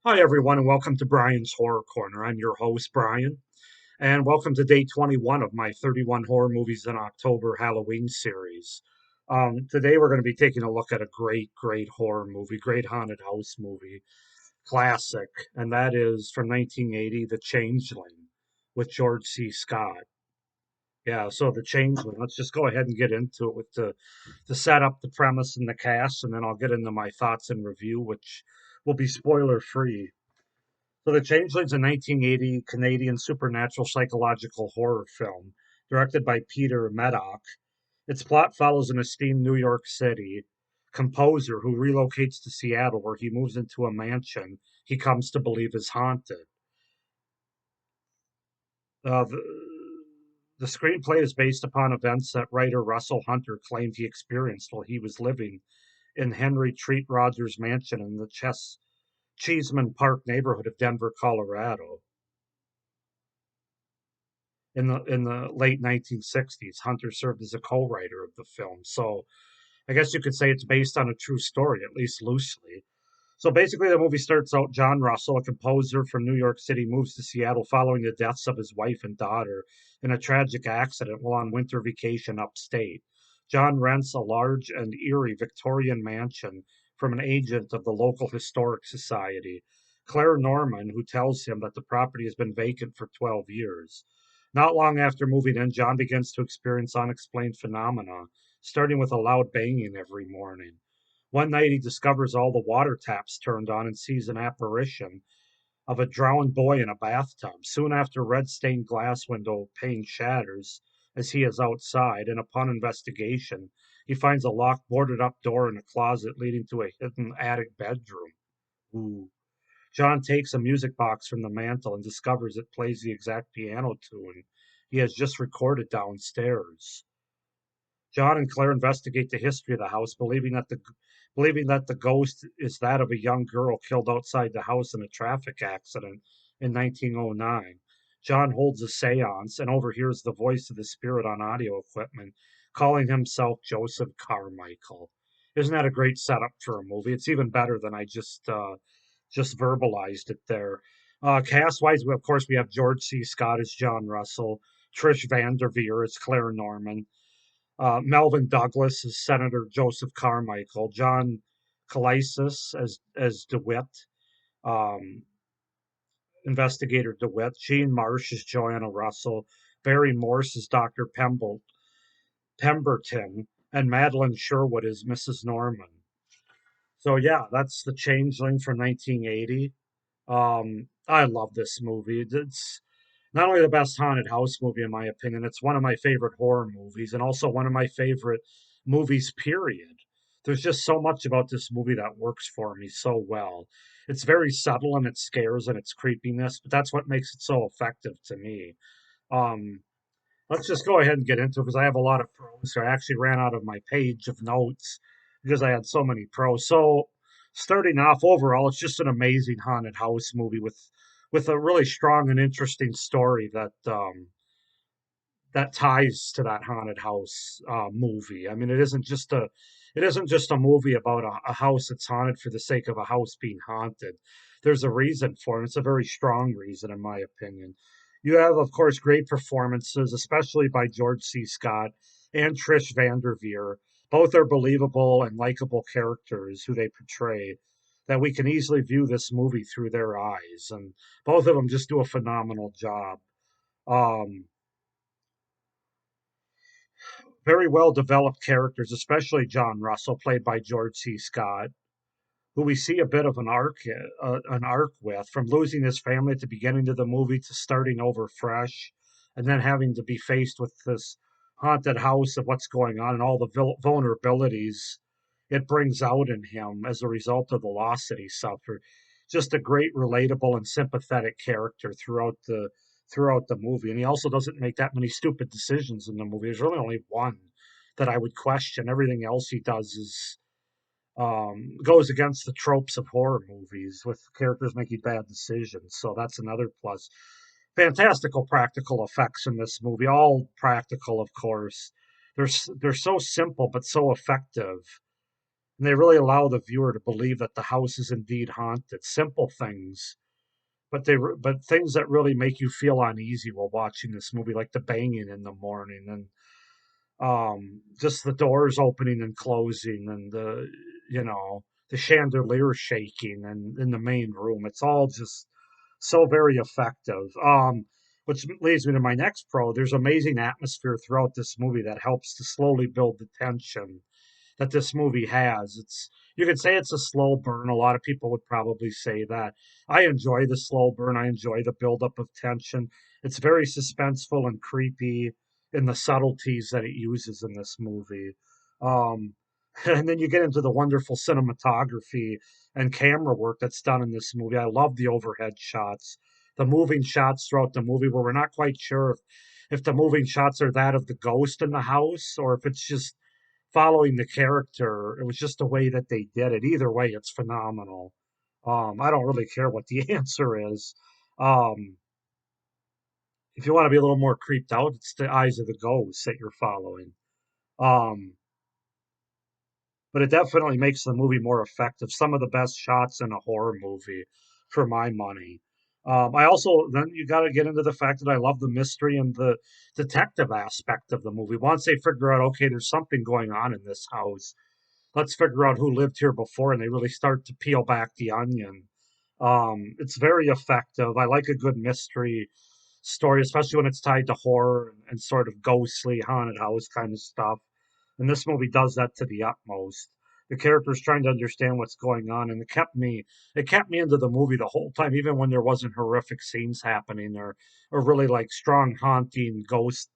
Hi, everyone, and welcome to Brian's Horror Corner. I'm your host, Brian, and welcome to day 21 of my 31 horror movies in October Halloween series. Today, we're going to be taking a look at a great horror movie, great haunted house movie, classic, and that is from 1980, The Changeling with George C. Scott. Yeah, so The Changeling, let's just go ahead and get into it with the setup, the premise, and the cast, and then I'll get into my thoughts and review, which will be spoiler free. So, The Changeling's a 1980 Canadian supernatural psychological horror film directed by Peter Medoc. Its plot follows an esteemed New York City composer who relocates to Seattle, where he moves into a mansion he comes to believe is haunted. The screenplay is based upon events that writer Russell Hunter claimed he experienced while he was living in Henry Treat Rogers' mansion in the Cheeseman Park neighborhood of Denver, Colorado. In the late 1960s. Hunter served as a co-writer of the film, so I guess you could say it's based on a true story, at least loosely. So basically, the movie starts out John Russell, a composer from New York City, moves to Seattle following the deaths of his wife and daughter in a tragic accident while on winter vacation upstate. John rents a large and eerie Victorian mansion from an agent of the local historic society, Claire Norman, who tells him that the property has been vacant for 12 years. Not long after moving in, John begins to experience unexplained phenomena, starting with a loud banging every morning. One night he discovers all the water taps turned on and sees an apparition of a drowned boy in a bathtub. Soon after, red stained glass window pane shatters as he is outside, and upon investigation, he finds a locked, boarded up door in a closet leading to a hidden attic bedroom. Ooh. John takes a music box from the mantel and discovers it plays the exact piano tune he has just recorded downstairs. John and Claire investigate the history of the house, believing that the ghost is that of a young girl killed outside the house in a traffic accident in 1909. John holds a séance and overhears the voice of the spirit on audio equipment, calling himself Joseph Carmichael. Isn't that a great setup for a movie? It's even better than I just verbalized it there. Cast wise, of course, we have George C. Scott as John Russell, Trish Vanderveer as Claire Norman, Melvin Douglas as Senator Joseph Carmichael, John Kalisis as DeWitt, um, Investigator DeWitt, Jean Marsh as Joanna Russell, Barry Morse as Dr. Pemberton, and Madeline Sherwood as Mrs. Norman. So yeah, that's The Changeling from 1980. I love this movie. It's not only the best haunted house movie in my opinion, it's one of my favorite horror movies and also one of my favorite movies, period. There's just so much about this movie that works for me so well. It's very subtle in its scares and its creepiness, but that's what makes it so effective to me. Um, let's just go ahead and get into it because I have a lot of pros. So I actually ran out of my page of notes because I had so many pros. So starting off overall, it's just an amazing haunted house movie with a really strong and interesting story that ties to that haunted house movie. I mean, it isn't just a movie about a house that's haunted for the sake of a house being haunted. There's a reason for it. It's a very strong reason, in my opinion. You have, of course, great performances, especially by George C. Scott and Trish Vanderveer. Both are believable and likable characters who they portray. That we can easily view this movie through their eyes, and both of them just do a phenomenal job. Um, Very well developed characters, especially John Russell, played by George C. Scott, who we see a bit of an arc with, from losing his family at the beginning of the movie to starting over fresh, and then having to be faced with this haunted house of what's going on and all the vulnerabilities it brings out in him as a result of the loss that he suffered. Just a great, relatable, and sympathetic character throughout the movie. And he also doesn't make that many stupid decisions in the movie. There's really only one that I would question. Everything else he does is goes against the tropes of horror movies with characters making bad decisions. So that's another plus. Fantastical practical effects in this movie, all practical, of course. They're so simple but so effective. And they really allow the viewer to believe that the house is indeed haunted. Simple things, but things that really make you feel uneasy while watching this movie, like the banging in the morning and just the doors opening and closing and the chandelier shaking and in the main room. It's all just so very effective. Which leads me to my next pro. There's amazing atmosphere throughout this movie that helps to slowly build the tension that this movie has. It's You could say it's a slow burn. A lot of people would probably say that. I enjoy the slow burn. I enjoy the buildup of tension. It's very suspenseful and creepy in the subtleties that it uses in this movie. Um, and then you get into the wonderful cinematography and camera work that's done in this movie. I love the overhead shots, the moving shots throughout the movie where we're not quite sure if the moving shots are that of the ghost in the house or if it's just following the character. It was just the way that they did it. Either way, it's phenomenal. I don't really care what the answer is. Um, if you want to be a little more creeped out, it's the eyes of the ghost that you're following. Um, but it definitely makes the movie more effective. Some of the best shots in a horror movie, for my money. I also then you got to get into the fact that I love the mystery and the detective aspect of the movie. Once they figure out, okay, there's something going on in this house, let's figure out who lived here before, and they really start to peel back the onion. It's very effective. I like a good mystery story, especially when it's tied to horror and sort of ghostly haunted house kind of stuff. And this movie does that to the utmost. The characters trying to understand what's going on, and it kept me into the movie the whole time, even when there wasn't horrific scenes happening or really like strong haunting ghost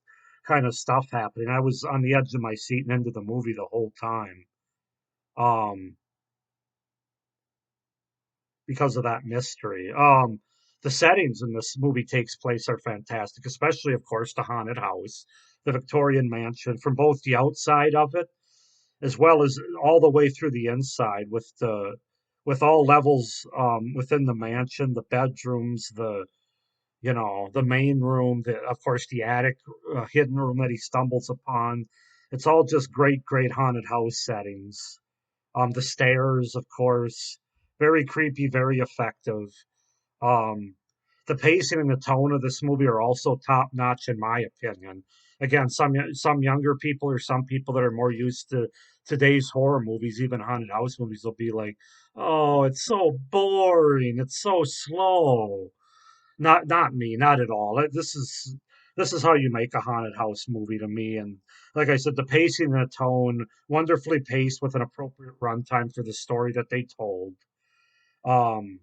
kind of stuff happening. I was on the edge of my seat and into the movie the whole time. Um, because of that mystery. The settings in this movie takes place are fantastic, especially, of course, the haunted house, the Victorian mansion, from both the outside of it as well as all the way through the inside, with all levels within the mansion, the bedrooms, the main room, of course the attic, hidden room that he stumbles upon. It's all just great, great haunted house settings. The stairs, of course, very creepy, very effective. Um, the pacing and the tone of this movie are also top notch, in my opinion. Again, some younger people or some people that are more used to today's horror movies, even haunted house movies, will be like, "Oh, it's so boring. It's so slow." Not me, not at all. This is how you make a haunted house movie to me. And like I said, the pacing and the tone, wonderfully paced with an appropriate runtime for the story that they told. Um,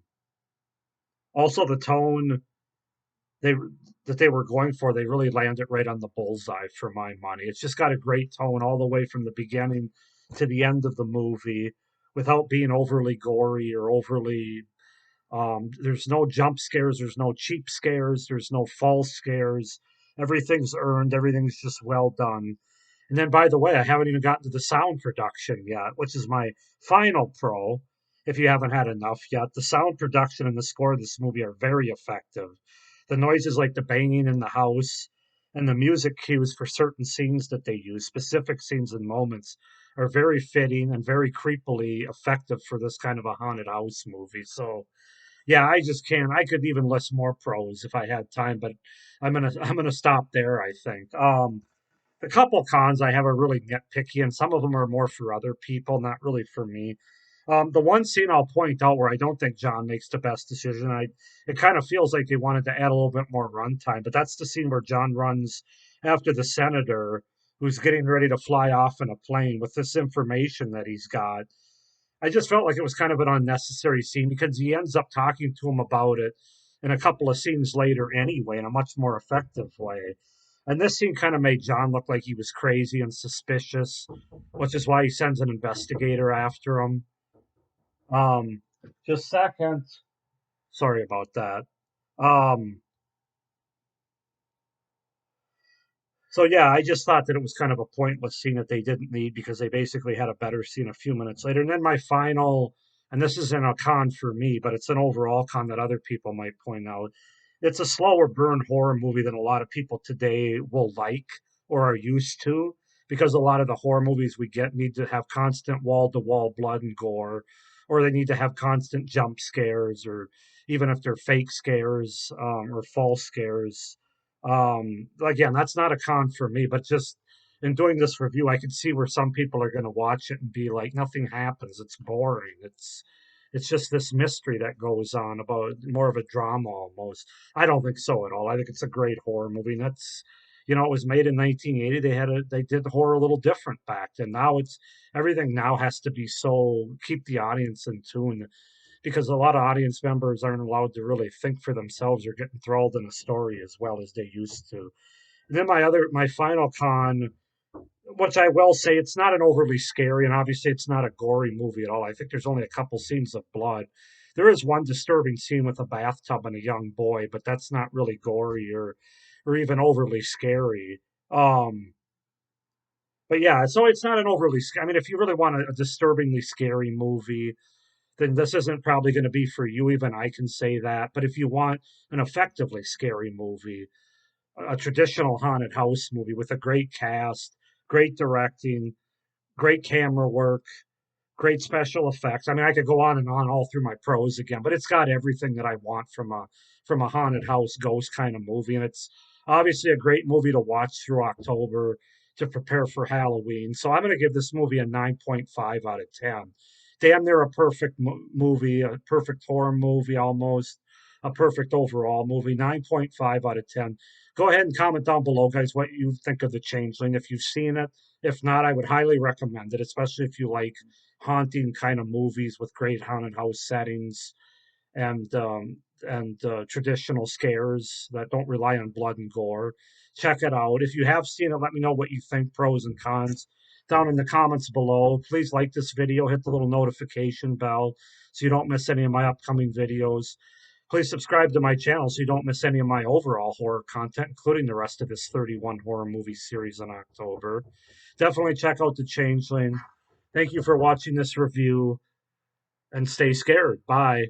Also the tone they that they were going for, they really landed right on the bullseye for my money. It's just got a great tone all the way from the beginning to the end of the movie without being overly gory or overly there's no jump scares, there's no cheap scares, there's no false scares. Everything's earned, everything's just well done. And then, by the way, I haven't even gotten to the sound production yet, which is my final pro. If you haven't had enough yet, the sound production and the score of this movie are very effective. The noises like the banging in the house and the music cues for certain scenes that they use, specific scenes and moments, are very fitting and very creepily effective for this kind of a haunted house movie. So, yeah, I just can't. I could even list more pros if I had time, but I'm gonna stop there. I think. A couple cons I have are really nitpicky, and some of them are more for other people, not really for me. The one scene I'll point out where I don't think John makes the best decision, it kind of feels like they wanted to add a little bit more runtime, but that's the scene where John runs after the senator who's getting ready to fly off in a plane with this information that he's got. I just felt like it was kind of an unnecessary scene because he ends up talking to him about it in a couple of scenes later anyway, in a much more effective way. And this scene kind of made John look like he was crazy and suspicious, which is why he sends an investigator after him. Um, just second. Sorry about that. Um, So yeah, I just thought that it was kind of a pointless scene that they didn't need because they basically had a better scene a few minutes later. And then my final, and this isn't a con for me, but it's an overall con that other people might point out. It's a slower burn horror movie than a lot of people today will like or are used to. because a lot of the horror movies we get need to have constant wall to wall blood and gore, or they need to have constant jump scares, or even if they're fake scares or false scares. Again, that's not a con for me, but just in doing this review, I can see where some people are going to watch it and be like, nothing happens. It's boring. It's just this mystery that goes on about more of a drama almost. I don't think so at all. I think it's a great horror movie. And that's, it was made in 1980. They did horror a little different back then. Now it's everything now has to be so keep the audience in tune because a lot of audience members aren't allowed to really think for themselves or get enthralled in a story as well as they used to. And then my final con, which I will say, it's not an overly scary, and obviously it's not a gory movie at all. I think there's only a couple scenes of blood. There is one disturbing scene with a bathtub and a young boy, but that's not really gory or even overly scary. Um, but yeah, so it's not an overly. I mean, if you really want a disturbingly scary movie, then this isn't probably going to be for you. Even I can say that. But if you want an effectively scary movie, a traditional haunted house movie with a great cast, great directing, great camera work, great special effects. I mean, I could go on and on all through my pros again, but it's got everything that I want from a haunted house ghost kind of movie, and it's obviously a great movie to watch through October to prepare for Halloween. So I'm going to give this movie a 9.5 out of 10. Damn near a perfect movie, a perfect horror movie almost, a perfect overall movie. 9.5 out of 10. Go ahead and comment down below, guys, what you think of The Changeling. If you've seen it, if not, I would highly recommend it, especially if you like haunting kind of movies with great haunted house settings and traditional scares that don't rely on blood and gore. Check it out. If you have seen it, let me know what you think, pros and cons, down in the comments below. Please like this video, hit the little notification bell so you don't miss any of my upcoming videos. Please subscribe to my channel so you don't miss any of my overall horror content, including the rest of this 31 horror movie series in October. Definitely check out The Changeling. Thank you for watching this review and stay scared. Bye.